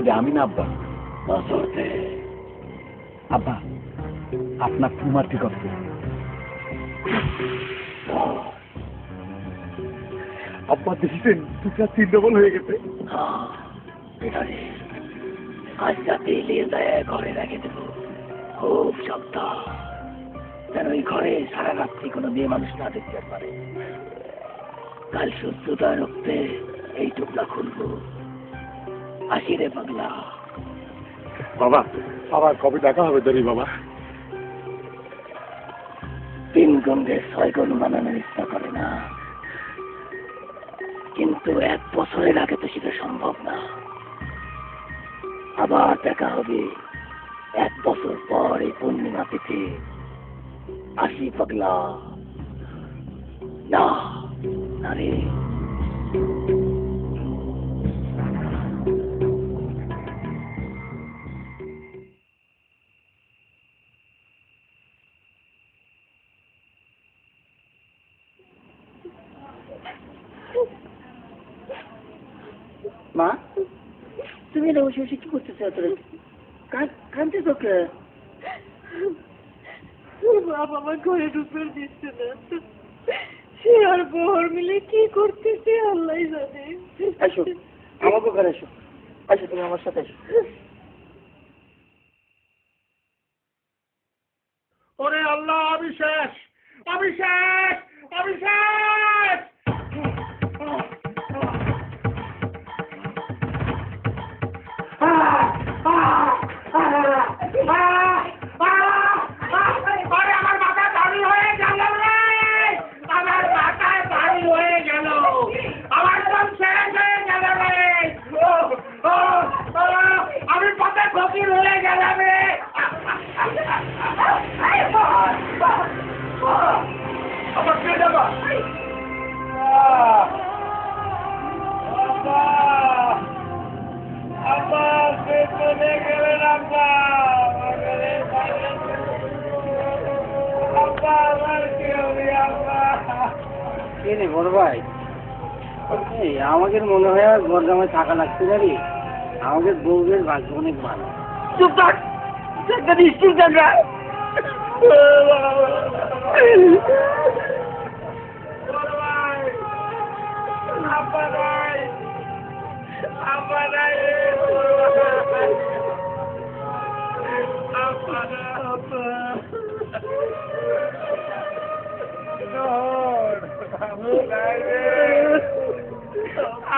যে আমি না আব্বা? আব্বা আপনার তোমার ঠিক আছে। আব্বা দেখছেন দুটা তিন ডবল হয়ে গেছে। আজ রাতে নিয়ে যায় ঘরে রেখে দেবো, খুব সাবধান যেন ওই ঘরে সারা রাত্রি কোনো মেয়ে মানুষ না দেখতে পারে। কাল সূর্যোদয় রক্তে এই টুকরা খুলবো। আসি রে পাগলা। বাবা আবার কবে দেখা হবে ধরি বাবা? 3 গুণে 6 গুণ মানানোর ইচ্ছা করে না, কিন্তু 1 বছরের আগে তো সেটা সম্ভব না। আবার দেখা হবে 1 বছর পর এই পূর্ণিমা তিথি। আসি পাগলা। না না রে। মা তুমি এটা বসে বসে কি করতেছো? কাঁদতে তোকে বাবা আমার ঘরে ঢুকতে দিচ্ছে না, সে আর বহর মিলে কি করতেছে আল্লাহ জানে। আসো আমাকে ঘরে আসো, আসো তুমি আমার সাথে আসো। ওরে আল্লাহ আমি শেষ, আমি শেষ, আমি শেষ। আমার মাথায় পানি হয়ে গেল রে, আমার মাথায় পানি হয়ে গেল, আমার সব শেষ হয়ে গেল রে। আমি পথে ফকির হয়ে গেলাম রে। আমার কে যাবা? চলে গেলেন আব্বা। বড় ভাই আমাদের মনে হয় আর গরগামে থাকা লাগছে জানি, আমাদের বউদের ভাগ্য অনেক ভালো। চুপ থাক, একটা নিশ্চিত জায়গা।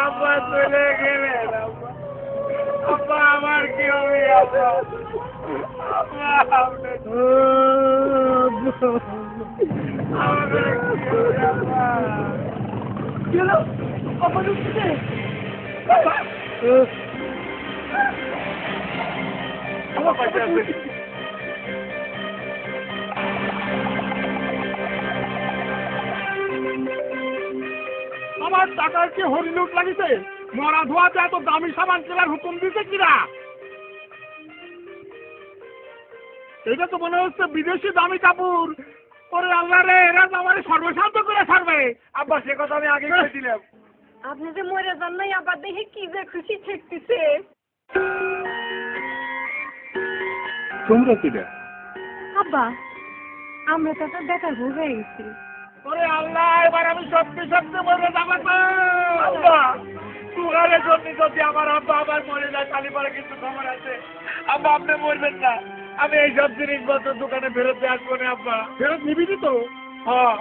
আব্বা চলে গেলেন, আব্বা আমার কি হবে? আব্বা আমার টাকার কি হরিলুট লাগিছে? মরা ধোয়াতে এত দামি সামান কেনার হুকুম দিতে কিরা? এটা তো মনে হচ্ছে বিদেশি দামি কাপড়। ওরে আল্লাহ রে, এরা তো আমার সর্বশান্ত করে ছাড়বে। আব্বা সে কথা আমি আগে বলে দিলাম। আপনি যে মরে যান নাই, আবার দেখে কি যে খুশি ঠেকতেছে। তোমরা কিরা? আব্বা আমরা তো একটা বেকার বউ হয়ে গেছি। ওরে আল্লাহ, এবার আমি সত্যি সত্যি মরে যাবো তো। আব্বা সুগারে জন্যে যদি আমার আব্বা আবার মরে যায় তাহলে পরে কিছু খবর আছে। আব্বা আপনি মরবেন না, আমি এই সব জিনিসপত্র দোকানে ফেরত দিয়ে আসবো না। আব্বা ফেরত নিবি তো? হ্যাঁ।